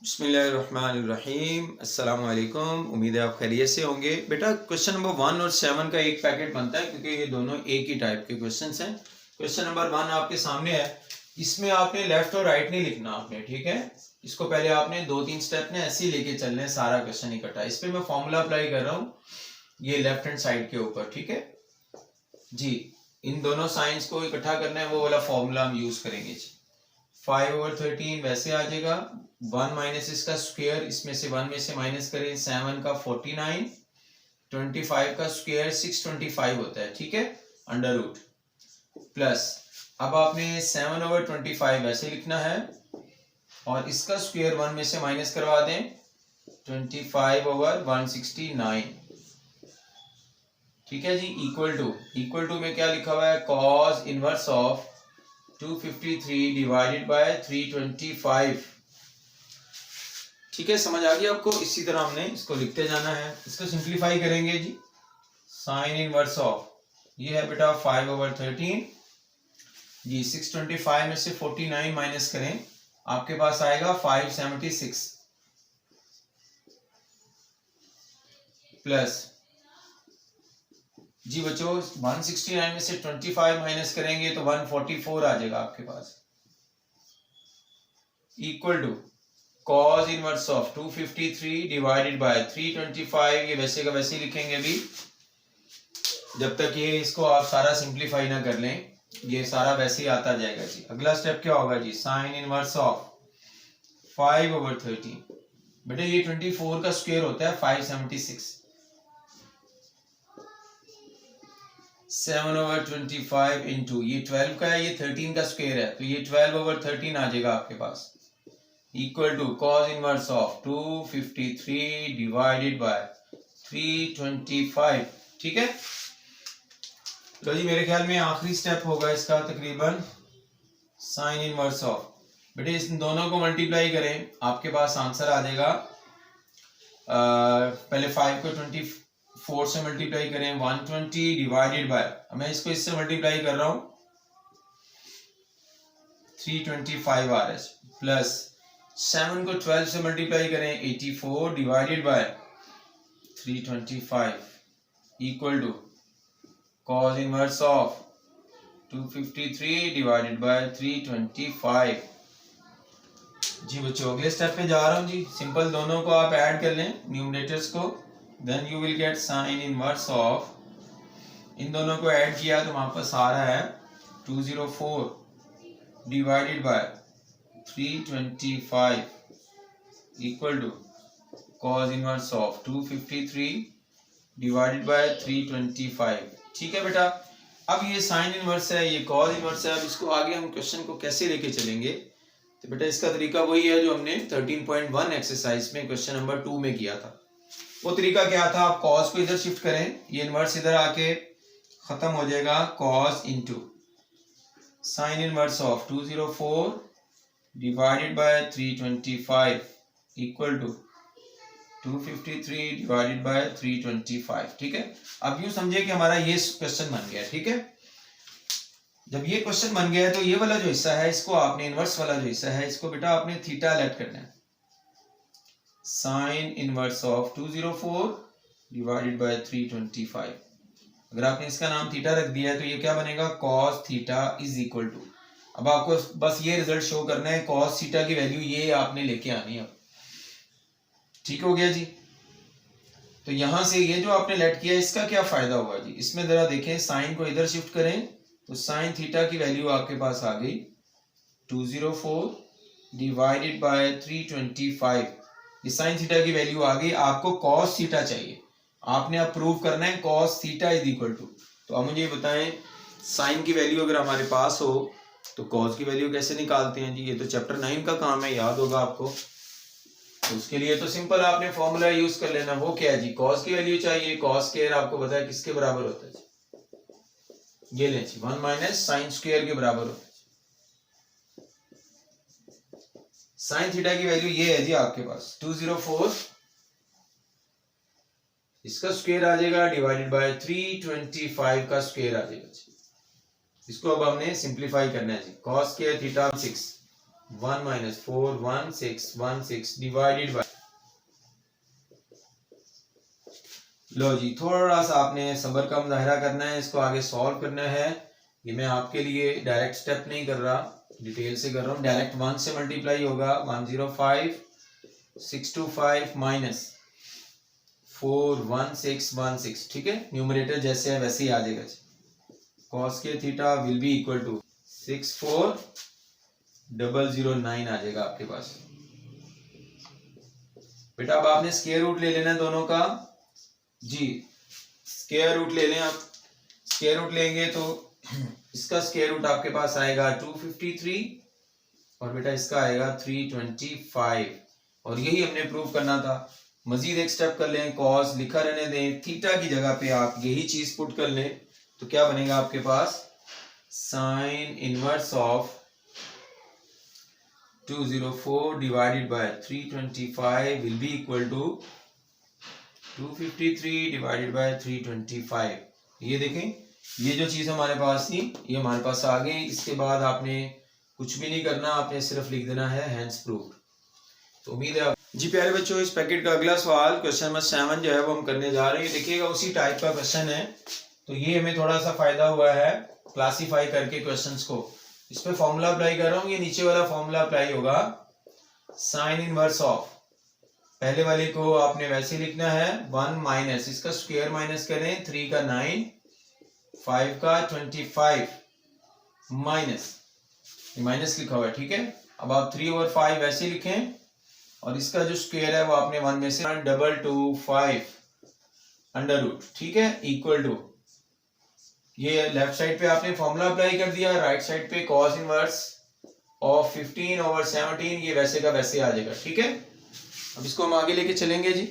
बिस्मिल्लाहिर्रहमानिर्रहीम। अस्सलाम वालेकुम। उम्मीद है आप खैरियत से होंगे। बेटा क्वेश्चन नंबर 1 और 7 का एक पैकेट बनता है क्योंकि ये दोनों एक ही टाइप के क्वेश्चंस हैं। क्वेश्चन नंबर 1 आपके सामने है। इसमें आपने लेफ्ट और राइट नहीं लिखना आपने, ठीक है। इसको पहले आपने 2-3 स्टेप ने ऐसे ही लेके चलने हैं, सारा क्वेश्चन इकट्ठा। इस पे मैं फॉर्मूला अप्लाई कर रहा हूँ ये लेफ्ट हैंड साइड के ऊपर, ठीक है जी। इन दोनों साइंस को इकट्ठा करना है, वो वाला फॉर्मूला हम यूज करेंगे जी। 5/13 वैसे आ जाएगा, 1 माइनस इसका स्क्वायर, इसमें से 1 में से माइनस करें 7 का 49, 25 का स्क्वायर 625 होता है, ठीक है, अंडर रूट प्लस। अब आपने 7/25 वैसे लिखना है और इसका स्क्वायर 1 में से माइनस करवा दें 25/169, ठीक है जी। इक्वल टू में क्या लिखा हुआ है, cos inverse of 253 divided by 325, ठीक है। समझ आ गया आपको। इसी तरह हमने इसको लिखते जाना है। इसको सिंप्लीफाई करेंगे जी। साइन इनवर्स ऑफ ये है बेटा 5/13 जी। 625 में से 49 माइनस करें, आपके पास आएगा 576 प्लस जी बच्चों 169 में से 25 माइनस करेंगे तो 144 आ जाएगा आपके पास, equal to cos inverse of 253 divided by 325। ये वैसे का वैसे लिखेंगे अभी, जब तक ये इसको आप सारा सिंप्लीफाई ना कर लें, ये सारा वैसे ही आता जाएगा जी। अगला स्टेप क्या होगा जी, साइन इनवर्स ऑफ 5/13। बेटा ये 24 का स्क्वायर होता है 576, 7/25 इंटू ये 12 का है, ये 13 का स्क्वायर है, तो ये 12/13 आ जाएगा आपके पास, equal to cos inverse of 253 divided by 325, ठीक है। तो जी मेरे ख्याल में आखिरी स्टेप होगा इसका तकरीबन, साइन इनवर्स ऑफ। बेटे इस दोनों को मल्टीप्लाई करें, आपके पास आंसर आ जाएगा। पहले 5 को 24 से मल्टीप्लाई करें, 120 डिवाइडेड बाय, मैं इसको इससे मल्टीप्लाई कर रहा हूं 325 आ रहा है, प्लस 7 को 12 से मल्टीप्लाई करें 84 divided by 325, equal to cos inverse of 253 divided by 325 जी। बच्चों अगले स्टेप पे जा रहा हूं जी। सिंपल दोनों को आप ऐड कर लें न्यूमरेटर्स को, then you will get sine inverse of, इन दोनों को ऐड किया तो वहां पास आ रहा है 204 divided by 325 equal to cos inverse of 253 divided by 325, ठीक है बेटा। अब ये साइन इनवर्स है, ये cos इनवर्स है। अब इसको आगे हम क्वेश्चन को कैसे लेके चलेंगे, तो बेटा इसका तरीका वही है जो हमने 13.1 एक्सरसाइज में क्वेश्चन नंबर 2 में किया था। वो तरीका क्या था, आप cos को इधर शिफ्ट करें, ये इनवर्स इधर आके खत्म हो जाएगा, cos into sine inverse of 204 divided by 325 equal to 253 divided by 325, ठीक है। अब यूं समझिए कि हमारा ये क्वेश्चन बन गया, ठीक है। जब ये क्वेश्चन बन गया है तो ये वाला जो हिस्सा है इसको आपने, इनवर्स वाला जो हिस्सा है इसको बेटा आपने थीटा लेट करना है। Sign inverse of 204 divided by 325, अगर आपने इसका नाम थीटा रख दिया है तो ये क्या बनेगा, cos theta is equal to, अब आपको बस ये रिजल्ट शो करना है, cos थीटा की वैल्यू ये आपने लेके आनी है, ठीक हो गया जी। तो यहां से ये जो आपने लेट किया इसका क्या फायदा हुआ जी, इसमें जरा देखें, साइन को इधर शिफ्ट करें तो साइन थीटा की वैल्यू आपके पास आ गई 204 डिवाइडेड बाय 325, ये साइन थीटा की वैल्यू आ गई। आपको cos थीटा चाहिए, आपने अब प्रूव करना है cos theta is equal to. तो आप मुझे बताएं, साइन की वैल्यू अगर हमारे पास हो तो cos की वैल्यू कैसे निकालते हैं जी, ये तो चैप्टर 9 का काम है, याद होगा आपको। तो उसके लिए तो सिंपल आपने फॉर्मूला यूज कर लेना। वो क्या है जी, cos की वैल्यू चाहिए, cos स्क्वायर आपको पता है किसके बराबर होता है, ये लें जी 1 माइनस साइन स्क्वायर के बराबर होता है। साइन थीटा की वैल्यू ये है जी आपके पास 204, इसका स्क्वायर आ जाएगा डिवाइडेड बाय 325 का स्क्वायर आ जाएगा जी। इसको अब हमने सिंप्लीफाई करना है जी। cos square theta 6 1 minus 4 16 divided by, लो जी थोड़ा सा आपने सब्र का मुजाहरा करना है, इसको आगे सॉल्व करना है। ये मैं आपके लिए डायरेक्ट स्टेप नहीं कर रहा, डिटेल से कर रहा हूँ। डायरेक्ट 1 से मल्टीप्लाई होगा 105 625 माइनस 41616, ठीक है। न्यूमरेटर जैसे है वैसे ही आ जाएगा। कॉस के theta will be equal to 64009 आ जाएगा आपके पास। बेटा अब आपने स्क्वायर रूट ले लेना है दोनों का जी, स्क्वायर रूट ले लें आप। स्क्वायर रूट लेंगे तो इसका स्क्वायर रूट आपके पास आएगा 253 और बेटा इसका आएगा 325, और यही हमने प्रूव करना था। मजीद एक स्टेप कर लें, कॉस लिखा रहने दें, थीटा की जगह पे आप यही चीज पुट कर लें तो क्या बनेगा आपके पास, sine inverse of 204 divided by 325 will be equal to 253 divided by 325। ये देखें, ये जो चीज हमारे पास थी ये हमारे पास आ गई। इसके बाद आपने कुछ भी नहीं करना, आपने सिर्फ लिख देना है हैंस प्रूव्ड। तो उम्मीद है जी प्यारे बच्चों, इस पैकेट का अगला सवाल क्वेश्चन नंबर 7 जो है वो हम करने जा रहे हैं। देखिएगा उसी टाइप का क्वेश्चन है, तो ये हमें थोड़ा सा फायदा हुआ है क्लासीफाई करके क्वेश्चंस को। इस पे फॉर्मूला अप्लाई कर रहा हूँ, ये नीचे वाला फॉर्मूला अप्लाई होगा, साइन इनवर्स ऑफ, पहले वाले को आपने वैसे लिखना है 1 माइनस इसका स्क्वायर माइनस करें 3 का 9 5 का 25 माइनस, माइनस लिखा हुआ है, ठीक है। अब आप 3/5 वैसे लिखें और इसका जो स्क्वायर है वो आपने 1 में से 225 अंडर रूट, ठीक है, इक्वल टू, ये लेफ्ट साइड पे आपने फॉर्मूला अप्लाई कर दिया, राइट साइड पे कॉस इनवर्स ऑफ 15/17, ये वैसे का वैसे आ जाएगा, ठीक है। अब इसको हम आगे लेके चलेंगे जी।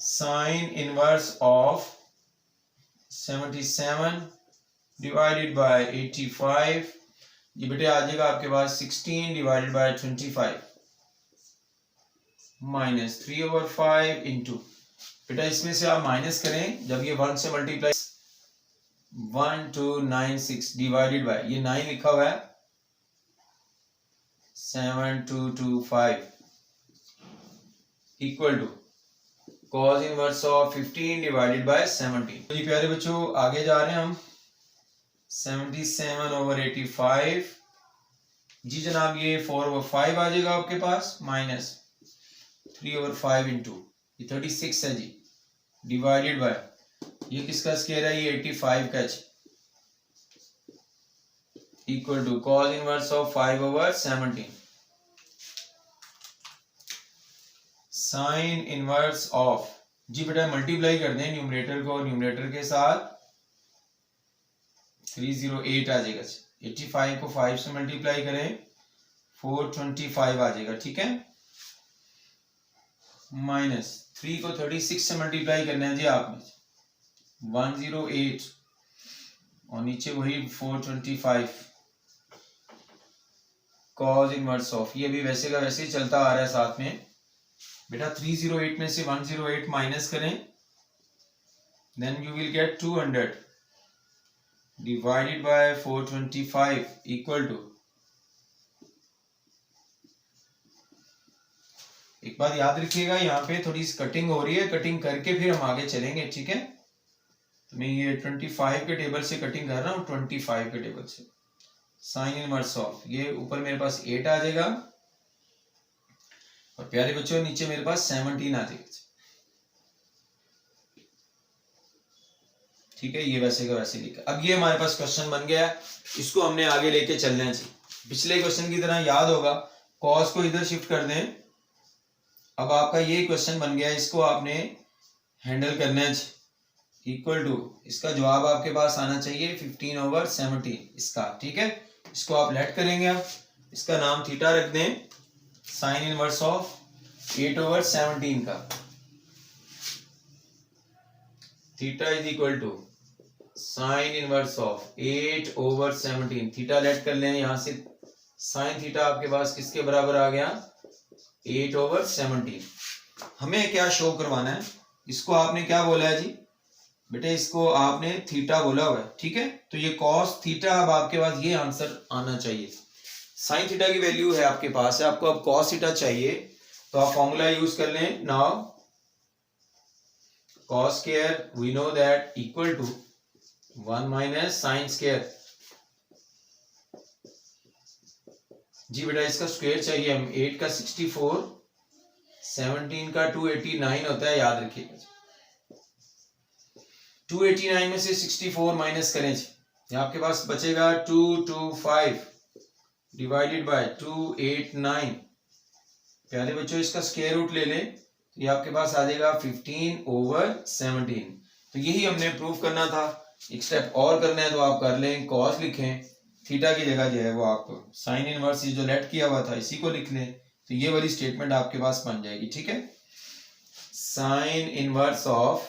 Sine inverse of 77 divided by 85, ये बेटे आ जाएगा आपके पास 16 डिवाइडेड बाय 25 माइनस 3/5 इंटू, बेटा इसमें से आप माइनस करें जब ये 1 से मल्टीप्लाई 1296 डिवाइडेड बाय, ये 9 लिखा हुआ है 7225 equal to cos inverse of 15 divided by 17। तो जी प्यारे बच्चों आगे जा रहे हैं हम, 77/85 जी जनाब, ये 4/5 आ जाएगा आपके पास माइनस 3/5 इंटू ये 36 है जी, डिवाइडेड बाय, ये किसका स्क्वायर है, ये 85 का equal to cos inverse of 5/17 sine inverse of, जी बेटा मल्टीप्लाई कर दें न्यूमरेटर को न्यूमरेटर के साथ, 308 आ जाएगा, 85 को 5 से मल्टीप्लाई करें 425 आ जाएगा, ठीक है, माइनस 3 को 36 से मल्टीप्लाई करना है जी आपने 108 और नीचे वही 425 cos इनवर्स ऑफ, ये भी वैसे का वैसे ही चलता आ रहा है साथ में। बेटा 308 में से 108 माइनस करें, then you will get 200 divided by 425 equal to, एक बात याद रखिएगा यहाँ पे थोड़ी सी कटिंग हो रही है, कटिंग करके फिर हम आगे चलेंगे, ठीक है। तो मैं ये 25 के टेबल से कटिंग कर रहा हूँ, 25 के टेबल से, साइन इनवर्स ऑफ, ये ऊपर मेरे पास 8 आ जाएगा और प्यारे बच्चों नीचे मेरे पास 17 आ जाएगा, ठीक है, ये वैसे का वैसे लिखा। अब ये हमारे पास क्वेश्चन बन गया है, इसको हमने आगे लेके चलना है जी। पिछले क्वेश्चन की तरह याद होगा, कॉस को इधर शिफ्ट कर दें, अब आपका ये क्वेश्चन बन गया है, इसको आपने हैंडल करना है, इक्वल टू, इसका जवाब आपके पास आना चाहिए 15/17 इसका, ठीक है। इसको आप लेट करेंगे, आप इसका नाम थीटा रख दें, साइन इनवर्स ऑफ 8/17 का, theta is equal to sine inverse of 8/17, theta let कर लें यहां से, साइन थीटा आपके पास किसके बराबर आ गया 8/17। हमें क्या शो करवाना है, इसको आपने क्या बोला है जी, बेटे इसको आपने थीटा बोला हुआ है, ठीक है, तो ये कॉस थीटा, अब आपके पास ये आंसर आना चाहिए। साइन थीटा की वैल्यू है आपके पास है, आपको अब कॉस थीटा चाहिए, तो आप फॉर्मूला यूज कर लें। Now cos square we know that equal to 1 minus sine square. जी बेटा इसका स्क्वायर चाहिए हम, 8 का 64, 17 का 289 होता है, याद रखिएगा। 289 में से 64 माइनस करें, आपके पास बचेगा 225 डिवाइडेड बाय 289। प्यारे बच्चों इसका स्क्वायर रूट ले लें, तो ये आपके पास आ जाएगा 15/17। तो यही हमने प्रूव करना था। एक स्टेप और करना है तो आप कर लें, कॉस लिखें, थीटा की जगह जो है वो आप साइन इनवर्स जो लेट किया हुआ था इसी को लिख लें, तो ये वाली स्टेटमेंट आपके पास बन जाएगी, ठीक है। साइन इनवर्स ऑफ,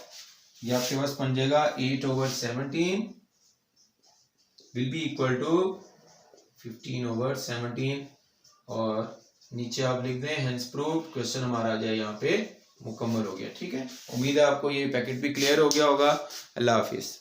ये आपके पास बन जाएगा 8/17 विल बी इक्वल टू 15/17, और नीचे आप लिख दें हेंस प्रूव्ड। क्वेश्चन हमारा आ जाए यहाँ पे मुकम्मल हो गया, ठीक है। उम्मीद है आपको ये पैकेट भी क्लियर हो गया होगा। अल्लाह हाफिज।